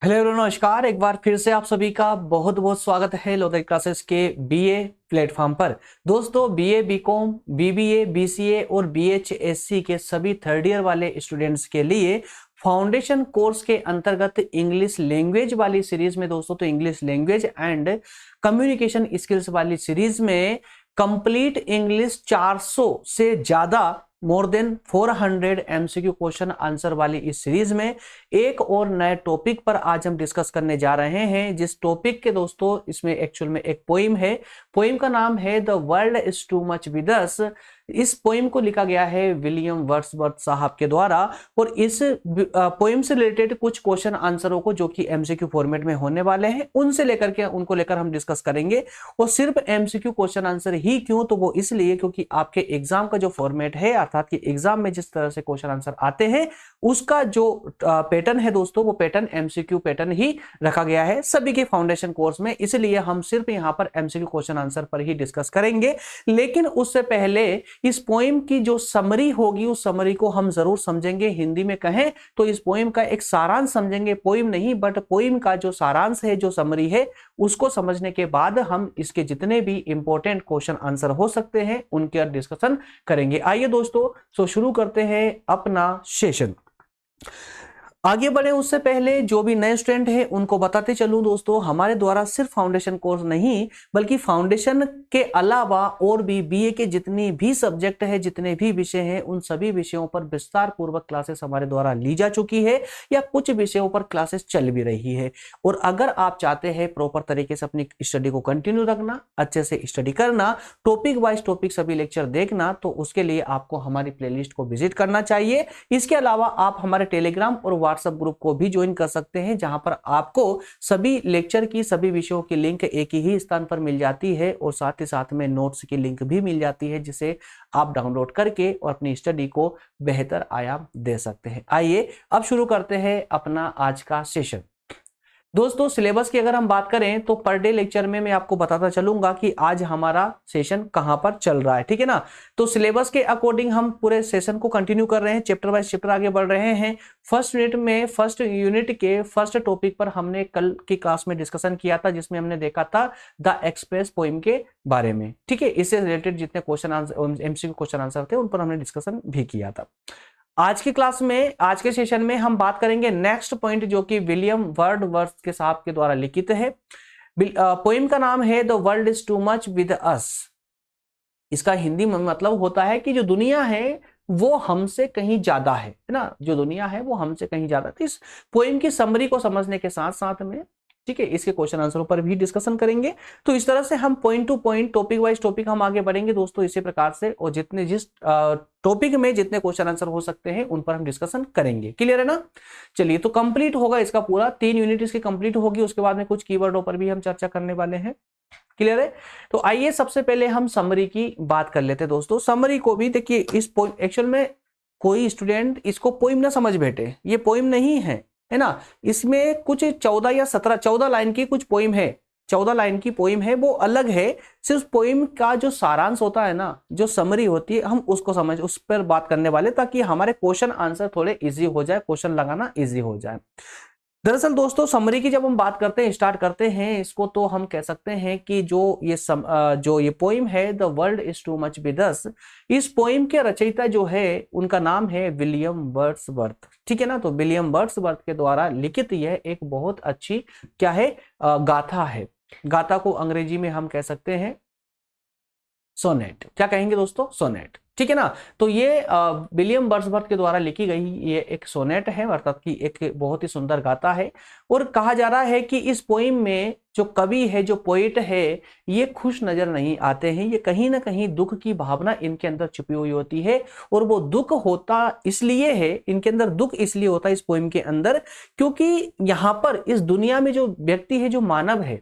Hello everyone, नमस्कार। एक बार फिर से आप सभी का बहुत बहुत स्वागत है लोधरी क्लासेस के बीए प्लेटफॉर्म पर। दोस्तों, बीए बीकॉम, बीबीए, बीसीए और बीएचएससी के सभी थर्ड ईयर वाले स्टूडेंट्स के लिए फाउंडेशन कोर्स के अंतर्गत इंग्लिश लैंग्वेज वाली सीरीज में दोस्तों, तो English language and communication skills वाली सीरीज में कंप्लीट इंग्लिश 400 से ज्यादा more than 400 MCQ question answer वाली इस सीरीज में एक और नए टॉपिक पर आज हम डिस्कस करने जा रहे हैं। जिस टॉपिक के दोस्तों इसमें एक्चुअल में एक पोइम है। पोइम का नाम है the world is too much with us. इस पोइम को लिखा गया है विलियम वर्ड्सवर्थ साहब के द्वारा और इस पोइम से रिलेटेड कुछ क्वेश्चन आंसरों को जो कि एमसीक्यू फॉर्मेट में होने वाले हैं उनको लेकर हम डिस्कस करेंगे। और सिर्फ एमसीक्यू क्वेश्चन आंसर ही क्यों, तो वो इसलिए क्योंकि आपके एग्जाम का जो फॉर्मेट है अर्थात कि एग्जाम में जिस तरह से क्वेश्चन आंसर आते हैं उसका जो पैटर्न है दोस्तों, वो पैटर्न एमसीक्यू पैटर्न ही रखा गया है सभी के फाउंडेशन कोर्स में। इसलिए हम सिर्फ यहाँ पर एमसीक्यू क्वेश्चन आंसर पर ही डिस्कस करेंगे। लेकिन उससे पहले इस पोएम की जो समरी होगी उस समरी को हम जरूर समझेंगे। हिंदी में कहें तो इस पोएम का एक सारांश समझेंगे, पोएम नहीं बट पोएम का जो सारांश है, जो समरी है, उसको समझने के बाद हम इसके जितने भी इंपॉर्टेंट क्वेश्चन आंसर हो सकते हैं उनके डिस्कशन करेंगे। आइए दोस्तों, शुरू करते हैं अपना सेशन। आगे बढ़े उससे पहले जो भी नए स्टूडेंट हैं उनको बताते चलूं दोस्तों, हमारे द्वारा सिर्फ फाउंडेशन कोर्स नहीं बल्कि फाउंडेशन के अलावा और भी बीए के जितनी भी सब्जेक्ट है, जितने भी विषय हैं, उन सभी विषयों पर विस्तार पूर्वक क्लासेस हमारे द्वारा ली जा चुकी है या कुछ विषयों पर क्लासेस चल भी रही है। और अगर आप चाहते हैं प्रॉपर तरीके से अपनी स्टडी को कंटिन्यू रखना, अच्छे से स्टडी करना, टॉपिक वाइज टॉपिक सभी लेक्चर देखना, तो उसके लिए आपको हमारी प्लेलिस्ट को विजिट करना चाहिए। इसके अलावा आप हमारे टेलीग्राम और व्हाट्सएप ग्रुप को भी ज्वाइन कर सकते हैं, जहां पर आपको सभी लेक्चर की, सभी विषयों की लिंक एक ही स्थान पर मिल जाती है और साथ ही साथ में नोट्स की लिंक भी मिल जाती है, जिसे आप डाउनलोड करके और अपनी स्टडी को बेहतर आयाम दे सकते हैं। आइए अब शुरू करते हैं अपना आज का सेशन। दोस्तों, सिलेबस की अगर हम बात करें तो पर डे लेक्चर में मैं आपको बताता चलूंगा कि आज हमारा सेशन कहां पर चल रहा है, ठीक है ना। तो सिलेबस के अकॉर्डिंग हम पूरे सेशन को कंटिन्यू कर रहे हैं, चैप्टर बाय चैप्टर आगे बढ़ रहे हैं। फर्स्ट यूनिट के फर्स्ट टॉपिक पर हमने कल की क्लास में डिस्कशन किया था, जिसमें हमने देखा था द एक्सप्रेस पोइम के बारे में, ठीक है। इससे रिलेटेड जितने question answer, MCQ question answer थे, उन पर हमने डिस्कशन भी किया था। आज की क्लास में, आज के सेशन में हम बात करेंगे नेक्स्ट पॉइंट, जो कि विलियम वर्ड्सवर्थ के साहब के द्वारा लिखित है। पोइम का नाम है the world is too much with us. इसका हिंदी में मतलब होता है कि जो दुनिया है वो हमसे कहीं ज्यादा है ना, जो दुनिया है वो हमसे कहीं ज्यादा। तो इस पोइम की समरी को समझने के साथ साथ में, ठीक है, इसके क्वेश्चन आंसरों पर भी डिस्कशन करेंगे। तो इस तरह से हम point two point, topic wise topic हम आगे बढ़ेंगे दोस्तों, इसी प्रकार से। और जिस टॉपिक में जितने क्वेश्चन आंसर हो सकते हैं उन पर हम डिस्कशन करेंगे। क्लियर है ना। चलिए, तो कंप्लीट होगा इसका पूरा 3 यूनिट इसकी कंप्लीट होगी। उसके बाद में कुछ कीवर्डों पर भी हम चर्चा करने वाले हैं। क्लियर है। तो आइए सबसे पहले हम समरी की बात कर लेते हैं दोस्तों। समरी को भी देखिए, इस पोइम एक्चुअल में कोई स्टूडेंट इसको पोइम ना समझ बैठे, ये पोइम नहीं है ना। इसमें कुछ 14 या 14 लाइन की कुछ पोइम है, 14 लाइन की पोइम है, वो अलग है। सिर्फ पोइम का जो सारांश होता है ना, जो समरी होती है, हम उसको उस पर बात करने वाले, ताकि हमारे क्वेश्चन आंसर थोड़े इजी हो जाए, क्वेश्चन लगाना इजी हो जाए। दरअसल दोस्तों, समरी की जब हम बात करते हैं, स्टार्ट करते हैं इसको, तो हम कह सकते हैं कि जो ये पोइम है the world is too much with us, इस पोइम के रचयिता जो है उनका नाम है विलियम वर्ड्सवर्थ, ठीक है ना। तो विलियम वर्ड्सवर्थ के द्वारा लिखित यह एक बहुत अच्छी क्या है, गाथा है। गाथा को अंग्रेजी में हम कह सकते हैं सोनेट। क्या कहेंगे दोस्तों? सोनेट, ठीक है ना। तो ये विलियम वर्ड्सवर्थ के द्वारा लिखी गई ये एक सोनेट है, अर्थात कि एक बहुत ही सुंदर गाथा है। और कहा जा रहा है कि इस पोइम में जो कवि है, जो पोइट है, ये खुश नजर नहीं आते हैं। ये कहीं ना कहीं दुख की भावना इनके अंदर छुपी हुई होती है। और वो दुख होता इसलिए है, इनके अंदर दुख इसलिए होता है इस पोइम के अंदर, क्योंकि यहाँ पर इस दुनिया में जो व्यक्ति है, जो मानव है,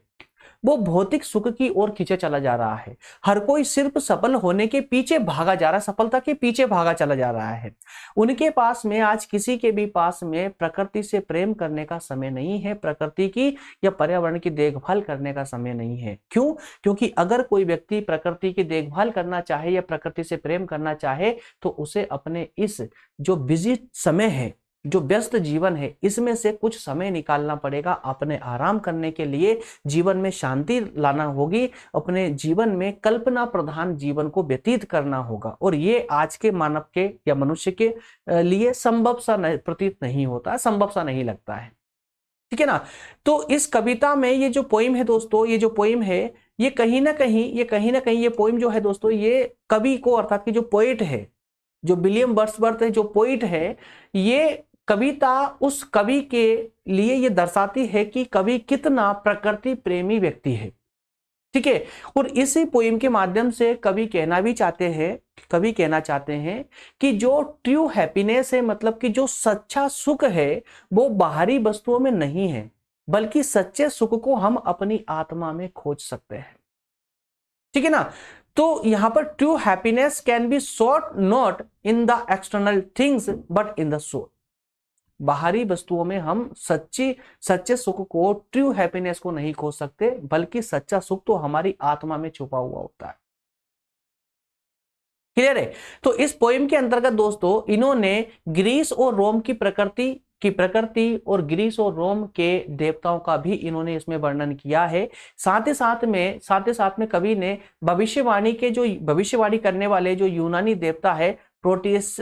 वो भौतिक सुख की ओर खींचे चला जा रहा है। हर कोई सिर्फ सफल होने के पीछे भागा जा रहा है, सफलता के पीछे भागा चला जा रहा है। उनके पास में, आज किसी के भी पास में प्रकृति से प्रेम करने का समय नहीं है, प्रकृति की या पर्यावरण की देखभाल करने का समय नहीं है। क्यों? क्योंकि अगर कोई व्यक्ति प्रकृति की देखभाल करना चाहे या प्रकृति से प्रेम करना चाहे, तो उसे अपने इस जो बिजी समय है, जो व्यस्त जीवन है इसमें से कुछ समय निकालना पड़ेगा अपने आराम करने के लिए, जीवन में शांति लाना होगी, अपने जीवन में कल्पना प्रधान जीवन को व्यतीत करना होगा। और ये आज के मानव के या मनुष्य के लिए संभव सा प्रतीत नहीं होता है, संभव सा नहीं लगता है, ठीक है ना। तो इस कविता में ये जो पोइम है दोस्तों, ये जो पोइम है ये कहीं ना कहीं ये पोइम जो है दोस्तों, ये कवि को अर्थात कि जो पोइट है, जो विलियम वर्ड्सवर्थ है, जो पोइट है, ये कविता उस कवि के लिए ये दर्शाती है कि कवि कितना प्रकृति प्रेमी व्यक्ति है, ठीक है। और इसी पोइम के माध्यम से कवि कहना चाहते हैं कि जो ट्रू हैप्पीनेस है, मतलब कि जो सच्चा सुख है वो बाहरी वस्तुओं में नहीं है, बल्कि सच्चे सुख को हम अपनी आत्मा में खोज सकते हैं, ठीक है ना। तो यहां पर true happiness can be sought not in the external things but in the soul. बाहरी वस्तुओं में हम सच्चे सुख को, ट्रू हैप्पीनेस को नहीं खोज सकते, बल्कि सच्चा सुख तो हमारी आत्मा में छुपा हुआ होता है। क्लियर है। तो इस पोएम के अंतर्गत दोस्तों इन्होंने ग्रीस और रोम की प्रकृति और ग्रीस और रोम के देवताओं का भी इन्होंने इसमें वर्णन किया है। साथ ही साथ में कवि ने भविष्यवाणी करने वाले जो यूनानी देवता है प्रोटियस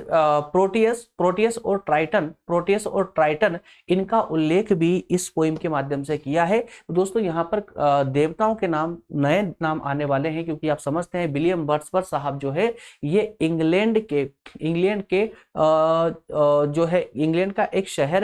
और ट्राइटन, इनका उल्लेख भी इस पोइम के माध्यम से किया है। दोस्तों यहाँ पर देवताओं के नए नाम आने वाले हैं, क्योंकि आप समझते हैं विलियम वर्ड्सवर्थ साहब जो है ये इंग्लैंड का एक शहर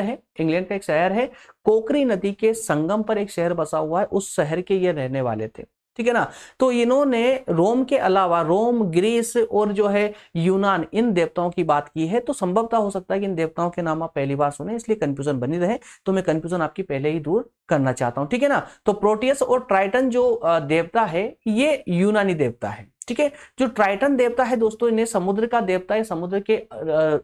है, कोकरी नदी के संगम पर एक शहर बसा हुआ है, उस शहर के ये रहने वाले थे, ठीक है ना। तो इन्होंने रोम के अलावा रोम, ग्रीस और जो है यूनान, इन देवताओं की बात की है। तो संभवतः हो सकता है कि इन देवताओं के नाम आप पहली बार सुने, इसलिए कंफ्यूजन बनी रहे, तो मैं कंफ्यूजन आपकी पहले ही दूर करना चाहता हूं, ठीक है ना। तो प्रोटियस और ट्राइटन जो देवता है ये यूनानी देवता है, ठीक है। जो ट्राइटन देवता है दोस्तों, इन्हें समुद्र का देवता है, समुद्र के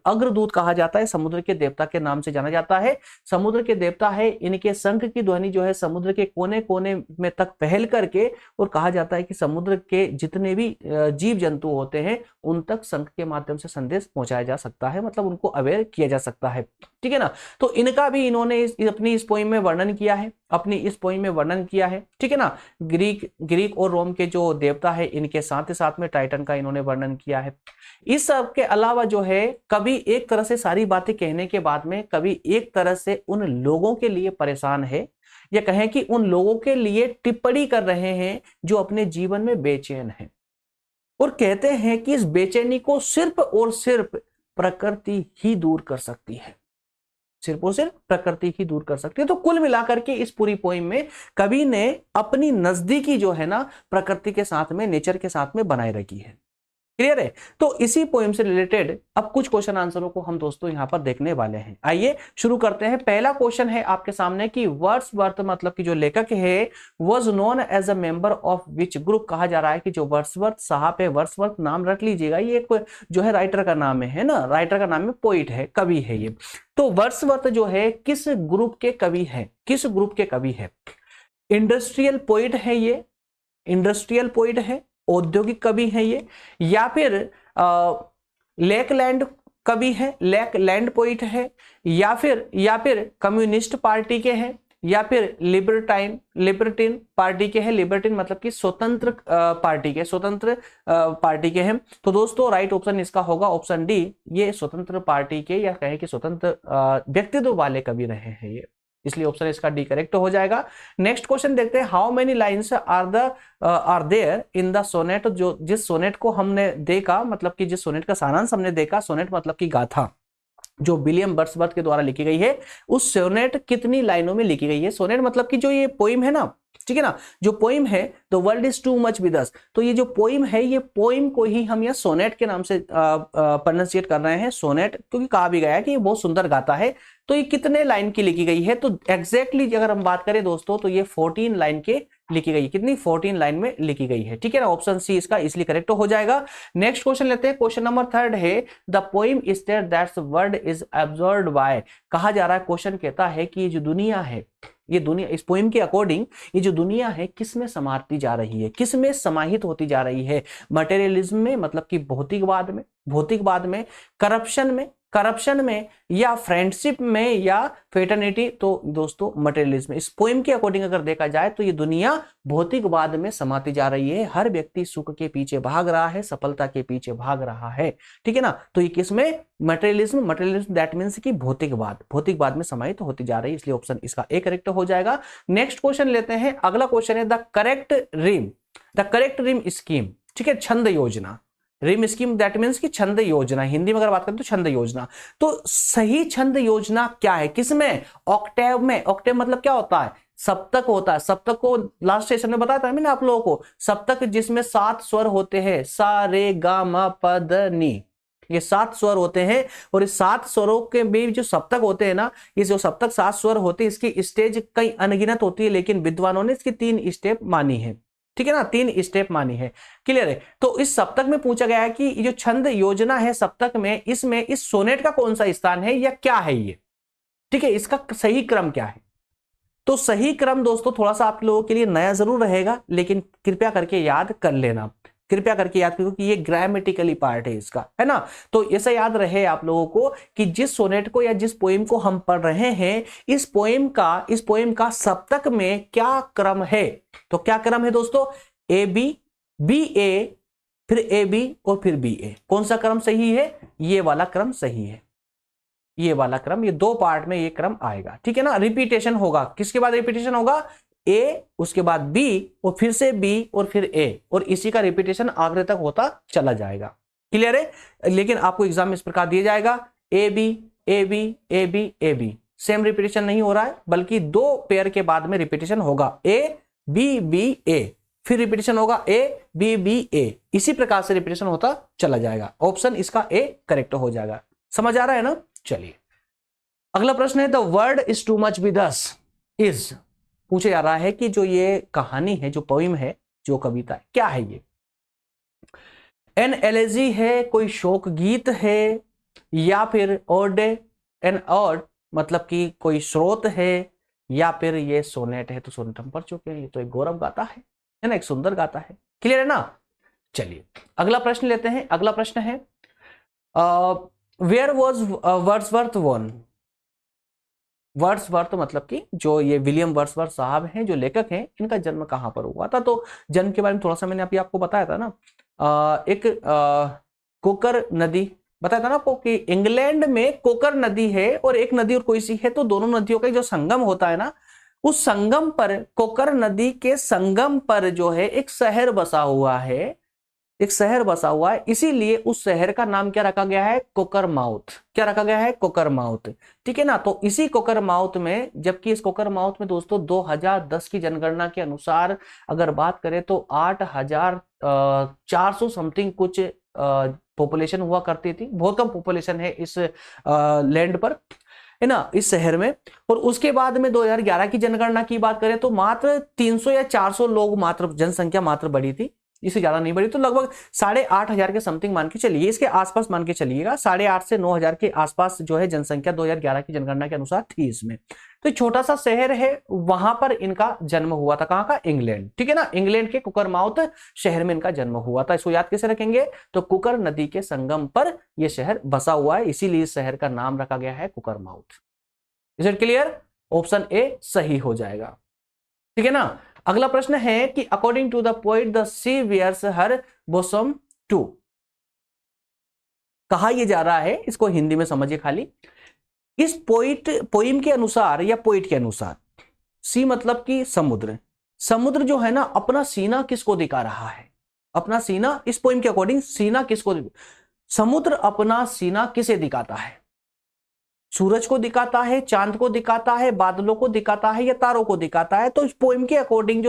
अग्रदूत कहा जाता है, समुद्र के देवता के नाम से जाना जाता है। समुद्र के देवता है, इनके शंख की ध्वनि जो है समुद्र के कोने कोने में तक फैल करके, और कहा जाता है कि समुद्र के जितने भी जीव जंतु होते हैं उन तक शंख के माध्यम से संदेश पहुंचाया जा सकता है, मतलब उनको अवेयर किया जा सकता है, ठीक है ना। तो इनका भी इन्होंने अपनी इस पोइम में वर्णन किया है, ठीक है ना। ग्रीक और रोम के जो देवता है इनके साथ ही साथ में टाइटन का इन्होंने वर्णन किया है। इस सब के अलावा जो है कवि एक तरह से सारी बातें कहने के बाद में कवि एक तरह से उन लोगों के लिए परेशान है, या कहें कि उन लोगों के लिए टिप्पणी कर रहे हैं जो अपने जीवन में बेचैन हैं, और कहते हैं कि इस बेचैनी को सिर्फ और सिर्फ प्रकृति ही दूर कर सकती है, सिर्फ और सिर्फ प्रकृति ही दूर कर सकती है। तो कुल मिलाकर के इस पूरी पोइम में कवि ने अपनी नजदीकी जो है ना प्रकृति के साथ में, नेचर के साथ में बनाए रखी है। क्लियर है। तो इसी पोएम से रिलेटेड अब कुछ क्वेश्चन आंसरों को हम दोस्तों यहां पर देखने वाले हैं। आइए शुरू करते हैं। पहला क्वेश्चन है आपके सामने कि वर्ड्सवर्थ मतलब कि जो लेखक है was known as a member of which group. कहा जा रहा है कि जो वर्ड्सवर्थ साहब है, वर्ड्सवर्थ नाम रख लीजिएगा, ये एक जो है राइटर का नाम है ना, राइटर का नाम है, पोइट है, कवि है ये। तो वर्ड्सवर्थ जो है किस ग्रुप के कवि है, किस ग्रुप के कवि है? इंडस्ट्रियल पोइट है ये, इंडस्ट्रियल पोइट है, औद्योगिक कवि है ये, या फिर लेकलैंड कवि है, लेकलैंड पोइट है, या फिर कम्युनिस्ट पार्टी के हैं, या फिर लिबर्टिन पार्टी के हैं। लिबर्टिन मतलब कि स्वतंत्र पार्टी के हैं। तो दोस्तों राइट ऑप्शन इसका होगा ऑप्शन डी, ये स्वतंत्र पार्टी के या कहें कि स्वतंत्र व्यक्तित्व वाले कवि रहे हैं ये, इसलिए ऑप्शन इसका डी करेक्ट हो जाएगा। नेक्स्ट क्वेश्चन देखते हैं, how many lines are there in the sonnet. जो जिस सोनेट को हमने देखा, मतलब कि जिस सोनेट का सारांश हमने देखा, सोनेट मतलब कि गाथा जो विलियम वर्ड्सवर्थ के द्वारा लिखी गई है, उस सोनेट कितनी लाइनों में लिखी गई है? सोनेट मतलब कि जो ये पोइम है ना, ठीक है ना, जो पोइम है the world is too much with us, तो ये जो पोइम है, ये पोइम को ही हम यहाँ सोनेट के नाम से प्रोनाउंसिएट कर रहे हैं, सोनेट, क्योंकि कहा भी गया है कि ये बहुत सुंदर गाता है। तो ये कितने लाइन की लिखी गई है? तो एग्जैक्टली अगर हम बात करें दोस्तों, तो ये 14 लाइन के लिखी गई है। कितनी? 14 लाइन में लिखी गई है, ठीक है ना। ऑप्शन सी इसका इसलिए करेक्ट हो जाएगा। नेक्स्ट क्वेश्चन लेते हैं, क्वेश्चन नंबर 3 है the poem state that's word is absorbed bye. कहा जा रहा है, क्वेश्चन कहता है कि ये जो दुनिया है, ये दुनिया इस पोइम के अकॉर्डिंग ये जो दुनिया है किस में समाती जा रही है, किस में समाहित होती जा रही है? मटेरियलिज्म में मतलब कि भौतिकवाद में, करप्शन में, करप्शन में, या फ्रेंडशिप में, या फेटर्निटी? तो दोस्तों मटेरियलिज्म। इस पोएम के अकॉर्डिंग अगर देखा जाए तो ये दुनिया भौतिकवाद में समाती जा रही है। हर व्यक्ति सुख के पीछे भाग रहा है, सफलता के पीछे भाग रहा है, ठीक है ना। तो ये किसमें? मटेरियलिज्म। मटेरियलिज्म दैट मीन्स कि भौतिकवाद, भौतिकवाद में समाहित होती जा रही है, इसलिए ऑप्शन इसका ए करेक्ट हो जाएगा। नेक्स्ट क्वेश्चन लेते हैं। अगला क्वेश्चन है द करेक्ट रिम स्कीम, ठीक है, छंद योजना। रिम स्कीम दैट मीन्स कि छंद योजना, हिंदी में अगर बात करें तो छंद योजना। तो सही छंद योजना क्या है? किसमें? ऑक्टेव में। ऑक्टेव मतलब क्या होता है? सप्तक होता है। सप्तक को लास्ट सेशन में बताया था मैंने आप लोगों को। सप्तक जिसमें 7 स्वर होते हैं, सा रे गा मा प द नी, ये 7 स्वर होते हैं। और इस 7 स्वरों के भी जो सप्तक होते हैं ना, ये जो सप्तक 7 स्वर होते हैं, इसकी स्टेज कई अनगिनत होती है, लेकिन विद्वानों ने इसकी 3 स्टेप मानी है, ठीक है ना, 3 स्टेप मानी है। क्लियर है? तो इस सप्तक में पूछा गया है कि ये जो छंद योजना है सप्तक में, इसमें इस सोनेट का कौन सा स्थान है या क्या है ये, ठीक है, इसका सही क्रम क्या है? तो सही क्रम दोस्तों थोड़ा सा आप लोगों के लिए नया जरूर रहेगा, लेकिन कृपया करके याद कर लेना, कृपया करके याद करो कि ये ग्रामेटिकली पार्ट है इसका, है ना। तो ऐसा याद रहे आप लोगों को कि जिस सोनेट को या जिस पोएम को हम पढ़ रहे हैं, इस पोएम का सप्तक में क्या क्रम है। तो क्या क्रम है दोस्तों? ए बी, बी ए, फिर ए बी और फिर बी ए। कौन सा क्रम सही है? ये वाला क्रम सही है, ये वाला क्रम, ये 2 पार्ट में ये क्रम आएगा, ठीक है ना। रिपीटेशन होगा, किसके बाद रिपीटेशन होगा? ए, उसके बाद बी, और फिर से बी, और फिर ए, और इसी का रिपीटेशन आखिर तक होता चला जाएगा। क्लियर है? लेकिन आपको एग्जाम में इस प्रकार दिया जाएगा, A B A B A B A B, same repetition नहीं हो रहा है, बल्कि 2 पेयर के बाद में रिपीटेशन होगा, ए बी बी ए, फिर रिपीटेशन होगा ए बी बी ए, इसी प्रकार से रिपीटेशन होता चला जाएगा। ऑप्शन इसका ए करेक्ट हो जाएगा। समझ आ रहा है ना? चलिए अगला प्रश्न है the word is too much with us is, पूछा जा रहा है कि जो ये कहानी है, जो पोइम है, जो कविता है, क्या है ये? एन एलेजी है, कोई शोक गीत है, या फिर ओड, एन ऑड मतलब कि कोई स्रोत है, या फिर ये सोनेट है। तो सोनेट हम पढ़ चुके हैं, ये तो एक गौरव गाथा है ना, एक सुंदर गाथा है। क्लियर है ना? चलिए अगला प्रश्न लेते हैं। अगला प्रश्न है where was Wordsworth born. Wordsworth मतलब कि जो ये विलियम वर्ड्सवर्थ साहब हैं, जो लेखक हैं, इनका जन्म कहां पर हुआ था? तो जन्म के बारे में थोड़ा सा मैंने अभी आपको बताया था ना, एक कोकर नदी बताया था ना आपको कि इंग्लैंड में कोकर नदी है और एक नदी और कोई सी है, तो दोनों नदियों का जो संगम होता है ना, उस संगम पर, कोकर नदी के संगम पर जो है एक शहर बसा हुआ है, एक शहर बसा हुआ है, इसीलिए उस शहर का नाम क्या रखा गया है? कोकरमाउथ। क्या रखा गया है? कोकरमाउथ, ठीक है ना। तो इसी कोकरमाउथ में, जबकि इस कोकरमाउथ में दोस्तों 2010 की जनगणना के अनुसार अगर बात करें तो 8,400 समथिंग कुछ पॉपुलेशन हुआ करती थी। बहुत कम पॉपुलेशन है इस लैंड पर, है ना, इस शहर में। और उसके बाद में 2011 की जनगणना की बात करें तो मात्र 300 या 400 लोग मात्र, जनसंख्या मात्र बढ़ी थी, इससे ज्यादा नहीं बढ़ी। तो लगभग 8,500 के समथिंग मान के चलिए, इसके आसपास मान के चलिएगा, 8,500 से 9,000 के आसपास जो है जनसंख्या 2011 की जनगणना के अनुसार थी इसमें। तो छोटा सा शहर है, वहां पर इनका जन्म हुआ था। कहां का? इंग्लैंड, ठीक है ना। इंग्लैंड के कुकरमाउथ शहर में इनका जन्म हुआ था। इसको याद कैसे रखेंगे? तो कुकर नदी के संगम पर यह शहर बसा हुआ है, इसीलिए इस शहर का नाम रखा गया है Cockermouth. Is it clear? Option A सही हो जाएगा, ठीक है ना। अगला प्रश्न है कि according to the poet the sea wears her bosom to, कहा यह जा रहा है, इसको हिंदी में समझिए खाली। इस पोइम के अनुसार या पोइट के अनुसार, सी मतलब कि समुद्र, समुद्र जो है ना अपना सीना किसको दिखा रहा है? अपना सीना, इस पोइम के अकॉर्डिंग सीना किसको, समुद्र अपना सीना किसे दिखाता है? सूरज को दिखाता है, चांद को दिखाता है, बादलों को दिखाता है, या तारों को दिखाता है? तो इस पोइम के अकॉर्डिंग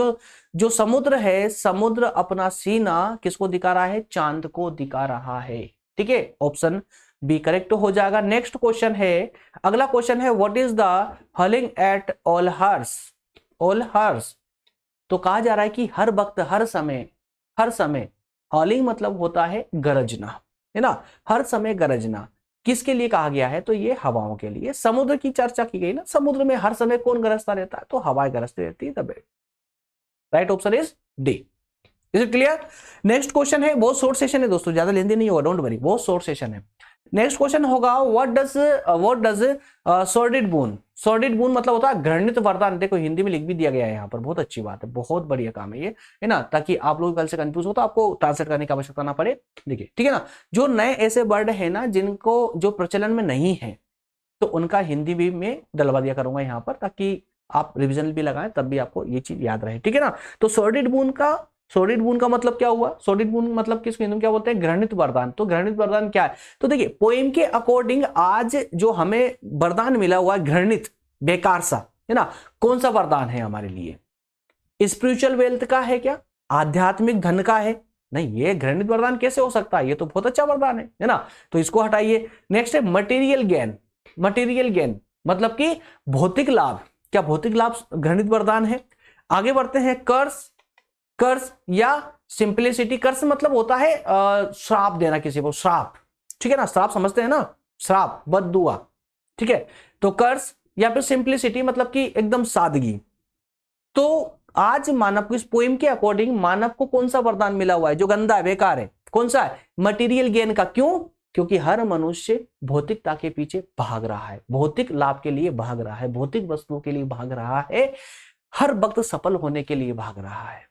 जो समुद्र है, समुद्र अपना सीना किसको दिखा रहा है? चांद को दिखा रहा है, ठीक है। ऑप्शन बी करेक्ट हो जाएगा। नेक्स्ट क्वेश्चन है, अगला क्वेश्चन है what is the howling at all hours, all hours. तो कहा जा रहा है कि हर वक्त, हर समय, हॉलिंग मतलब होता है गरजना, है ना, हर समय गरजना। किसके लिए कहा गया है? तो ये हवाओं के लिए। समुद्र की चर्चा की गई ना, समुद्र में हर समय कौन गरजता रहता है? तो हवाएं गरजती रहती है, तब right option is D. Is it clear? Next question है, बहुत शॉर्ट सेशन है दोस्तों, ज्यादा लेंदी नहीं होगा, डोंट वरी, बहुत शॉर्ट सेशन है। नेक्स्ट क्वेश्चन होगा व्हाट डज सॉर्डेड बोन। सॉर्डेड बोन मतलब होता है घृणित वरदान। देखो हिंदी में लिख भी दिया गया है यहाँ पर, बहुत अच्छी बात है, बहुत बढ़िया काम है ये, है ना, ताकि आप लोग कल से कंफ्यूज हो तो आपको ट्रांसलेट करने की आवश्यकता ना पड़े। देखिए ठीक है ना, जो नए ऐसे वर्ड है ना जिनको जो प्रचलन में नहीं है तो उनका हिंदी भी मैं डलवा दिया करूंगा यहाँ पर, ताकि आप रिविजन भी लगाएं तब भी आपको ये चीज याद रहे, ठीक है ना। तो सॉर्डेड बोन का मतलब क्या हुआ? सॉर्डेड बोन मतलब किसको हिंदी में क्या बोलते हैं? घृणित वरदान। तो घृणित वरदान क्या है? तो देखिए पोएम के अकॉर्डिंग आज जो हमें वरदान मिला हुआ है घृणित, बेकार सा, है ना, कौन सा वरदान है हमारे लिए? स्पिरिचुअल वेल्थ का है क्या? आध्यात्मिक धन का है? नहीं, ये घृणित वरदान कैसे हो सकता है? ये तो बहुत अच्छा वरदान है ना, तो इसको हटाइए। नेक्स्ट है मटेरियल गेन। मटेरियल गेन मतलब कि भौतिक लाभ। क्या भौतिक लाभ घृणित वरदान है? आगे बढ़ते हैं। कर्स या सिंप्लिसिटी। कर्स मतलब होता है श्राप देना किसी को, श्राप, ठीक है ना, श्राप समझते हैं ना, श्राप, बद्दुआ, ठीक है। तो कर्स या फिर सिंप्लिसिटी मतलब कि एकदम सादगी। तो आज मानव को इस पोएम के अकॉर्डिंग मानव को कौन सा वरदान मिला हुआ है जो गंदा है, बेकार है? कौन सा है? मटेरियल गेन का। क्यों? क्योंकि हर मनुष्य भौतिकता के पीछे भाग रहा है, भौतिक लाभ के लिए भाग रहा है, भौतिक वस्तुओं के लिए भाग रहा है, हर वक्त सफल होने के लिए भाग रहा है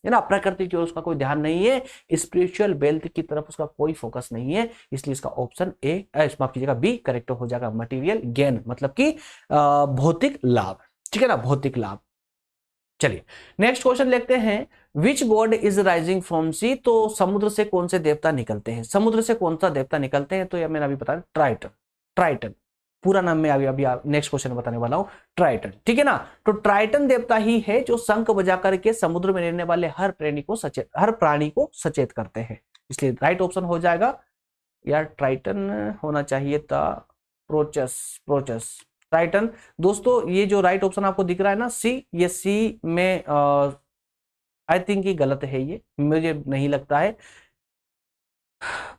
ना। प्रकृति की ओर उसका कोई ध्यान नहीं है, स्पिरिचुअल वेल्थ की तरफ उसका कोई फोकस नहीं है, इसलिए इसका ऑप्शन ए, माफ कीजिएगा, बी करेक्ट हो जाएगा। मटेरियल गेन मतलब कि भौतिक लाभ, ठीक है ना, भौतिक लाभ। चलिए नेक्स्ट क्वेश्चन देखते हैं। Which God is rising from सी। तो समुद्र से कौन से देवता निकलते हैं? समुद्र से कौन सा देवता निकलते हैं? तो ये मैंने अभी बताया, ट्राइटन। ट्राइटन पूरा नाम मैं अभी नेक्स्ट क्वेश्चन बताने वाला हूं, ट्राइटन, ठीक है ना। तो ट्राइटन देवता ही है जो शंख बजा करके समुद्र में रहने वाले हर प्राणी को सचेत करते हैं, इसलिए राइट ऑप्शन हो जाएगा यार, ट्राइटन होना चाहिए था, प्रोचस ट्राइटन। दोस्तों ये जो राइट ऑप्शन आपको दिख रहा है ना सी, ये सी में आई थिंक ये गलत है, ये मुझे नहीं लगता है,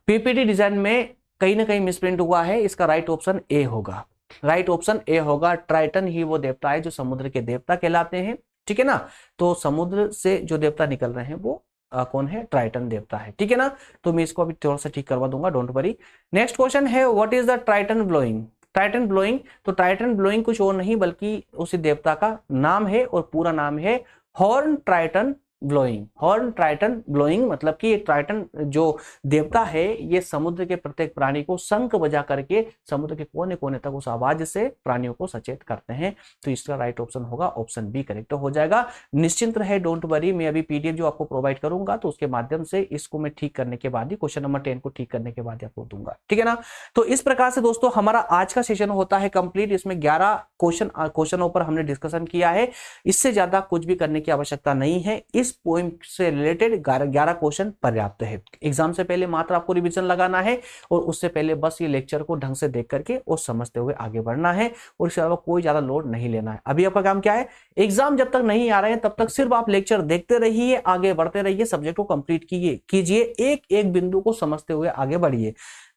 पीपीटी डिजाइन में कहीं ना कहीं मिसप्रिंट हुआ है, इसका राइट ऑप्शन ए होगा, राइट ऑप्शन ए होगा। ट्राइटन ही वो देवता है जो समुद्र के देवता कहलाते हैं, ठीक है ना। तो समुद्र से जो देवता निकल रहे हैं वो कौन है? ट्राइटन देवता है, ठीक है ना। तो मैं इसको अभी थोड़ा सा ठीक करवा दूंगा, डोंट वरी। नेक्स्ट क्वेश्चन है what is the Triton blowing. Triton blowing, तो ट्राइटन ब्लोइंग कुछ और नहीं बल्कि उसी देवता का नाम है और पूरा नाम है horn Triton blowing. Horn Triton blowing मतलब कि ट्राइटन जो देवता है ये समुद्र के प्रत्येक प्राणी को शंख बजा करके समुद्र के कोने कोने तक उस आवाज से प्राणियों को सचेत करते हैं। तो इसका राइट ऑप्शन होगा ऑप्शन बी करेक्ट हो जाएगा। निश्चिंत रहे, डोंट वरी, मैं अभी पीडीएफ जो आपको प्रोवाइड करूंगा तो उसके माध्यम से इसको मैं ठीक करने के बाद ही क्वेश्चन नंबर 10 को ठीक करने के बाद आपको दूंगा, ठीक है ना। तो इस प्रकार से दोस्तों हमारा आज का सेशन होता है कंप्लीट। इसमें 11 क्वेश्चनों पर हमने डिस्कशन किया है, इससे ज्यादा कुछ भी करने की आवश्यकता नहीं है। इस पोएम से रिलेटेड 11 क्वेश्चन पर्याप्त है। एग्जाम से पहले मात्र आपको रिवीजन लगाना है और उससे पहले बस ये लेक्चर को ढंग से देख करके और समझते हुए आगे बढ़ना है और इसके अलावा कोई ज्यादा लोड नहीं लेना है। अभी आपका काम क्या है? एग्जाम जब तक नहीं आ रहे हैं तब तक सिर्फ आप लेक्चर देखते रहिए, आगे बढ़ते रहिए, सब्जेक्ट को कंप्लीट कीजिए, एक एक बिंदु को समझते हुए आगे बढ़िए।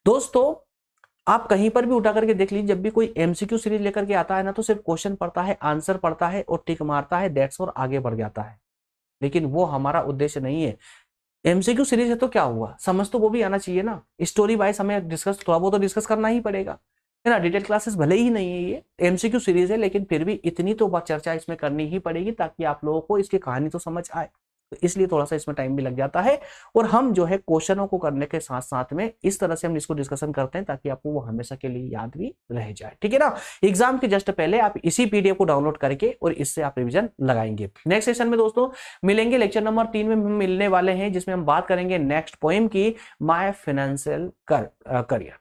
दोस्तों आप कहीं पर भी उठा करके देख लीजिए, जब भी कोई एमसीक्यू सीरीज लेकर के आता है ना तो सिर्फ क्वेश्चन पढ़ता है, आंसर पढ़ता है और टिक मारता है, दैट्स और आगे बढ़ जाता है, लेकिन वो हमारा उद्देश्य नहीं है। एमसीक्यू सीरीज है तो क्या हुआ, समझ तो वो भी आना चाहिए ना। स्टोरी वाइज हमें डिस्कस थोड़ा बहुत तो डिस्कस करना ही पड़ेगा, है ना। डिटेल क्लासेस भले ही नहीं है, ये एमसीक्यू सीरीज है, लेकिन फिर भी इतनी तो बात चर्चा इसमें करनी ही पड़ेगी ताकि आप लोगों को इसकी कहानी तो समझ आए। तो इसलिए थोड़ा सा इसमें टाइम भी लग जाता है और हम जो है क्वेश्चनों को करने के साथ साथ में इस तरह से हम इसको डिस्कशन करते हैं ताकि आपको वो हमेशा के लिए याद भी रह जाए, ठीक है ना। एग्जाम के जस्ट पहले आप इसी पीडीएफ को डाउनलोड करके और इससे आप रिवीजन लगाएंगे। नेक्स्ट सेशन में दोस्तों मिलेंगे, लेक्चर नंबर 3 में हम मिलने वाले हैं जिसमें हम बात करेंगे नेक्स्ट पोएम की, my financial career.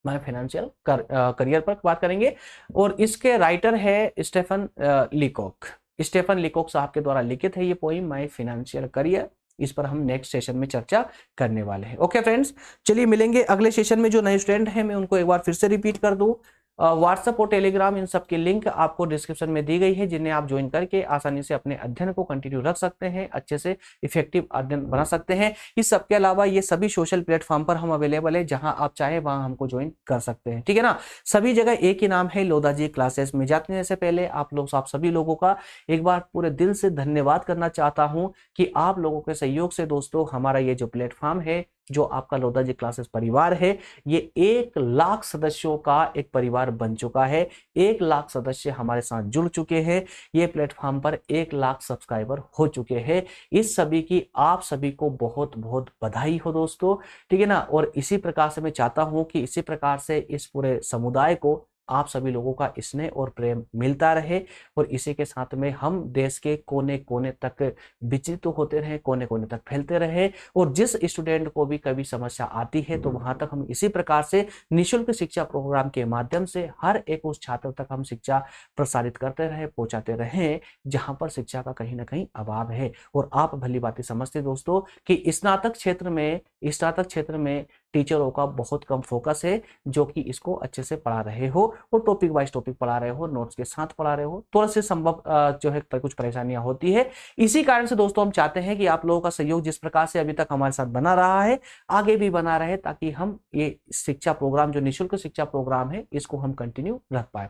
My financial career पर बात करेंगे और इसके राइटर है स्टेफन लीकॉक। स्टेफन लीकॉक साहब के द्वारा लिखित है ये पोइम माय फाइनेंशियल करियर। इस पर हम नेक्स्ट सेशन में चर्चा करने वाले हैं। ओके फ्रेंड्स, चलिए मिलेंगे अगले सेशन में। जो नए स्टूडेंट हैं मैं उनको एक बार फिर से रिपीट कर दूं, व्हाट्सएप और टेलीग्राम इन सब की लिंक आपको डिस्क्रिप्शन में दी गई है, जिन्हें आप ज्वाइन करके आसानी से अपने अध्ययन को कंटिन्यू रख सकते हैं, अच्छे से इफेक्टिव अध्ययन बना सकते हैं। इस सब के अलावा ये सभी सोशल प्लेटफॉर्म पर हम अवेलेबल है, जहां आप चाहे वहां हमको ज्वाइन कर सकते हैं, ठीक है ना। सभी जगह एक ही नाम है, लोधाजी क्लासेस में। जाने से पहले आप सभी लोगों का एक बार पूरे दिल से धन्यवाद करना चाहता हूं कि आप लोगों के सहयोग से दोस्तों हमारा ये जो प्लेटफॉर्म है जो आपका लोधा जी क्लासेस परिवार है ये 1 लाख सदस्यों का एक परिवार बन चुका है। 1 लाख सदस्य हमारे साथ जुड़ चुके हैं। ये प्लेटफॉर्म पर 1 लाख सब्सक्राइबर हो चुके हैं। इस सभी की आप सभी को बहुत बहुत बधाई हो दोस्तों, ठीक है ना। और इसी प्रकार से मैं चाहता हूं कि इसी प्रकार से इस पूरे समुदाय को आप सभी लोगों का स्नेह और प्रेम मिलता रहे और इसी के साथ में हम देश के कोने कोने तक विचलित होते रहे, कोने कोने तक फैलते रहे। और जिस स्टूडेंट को भी कभी समस्या आती है तो वहां तक हम इसी प्रकार से निःशुल्क शिक्षा प्रोग्राम के माध्यम से हर एक उस छात्र तक हम शिक्षा प्रसारित करते रहे, पहुंचाते रहे जहां पर शिक्षा का कहीं ना कहीं अभाव है। और आप भली बात समझते दोस्तों कि स्नातक क्षेत्र में टीचरों का बहुत कम फोकस है जो कि इसको अच्छे से पढ़ा रहे हो और टॉपिक वाइज टॉपिक पढ़ा रहे हो, नोट्स के साथ पढ़ा रहे हो। थोड़ा से संभव जो है कुछ परेशानियां होती है। इसी कारण से दोस्तों हम चाहते हैं कि आप लोगों का सहयोग जिस प्रकार से अभी तक हमारे साथ बना रहा है आगे भी बना रहे, ताकि हम ये शिक्षा प्रोग्राम जो निःशुल्क शिक्षा प्रोग्राम है इसको हम कंटिन्यू रख पाए।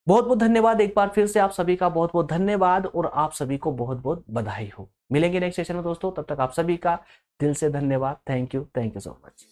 बहुत बहुत धन्यवाद एक बार फिर से आप सभी का बहुत बहुत धन्यवाद और आप सभी को बहुत बहुत बधाई हो। मिलेंगे नेक्स्ट सेशन में दोस्तों, तब तक आप सभी का दिल से धन्यवाद। Thank you so much.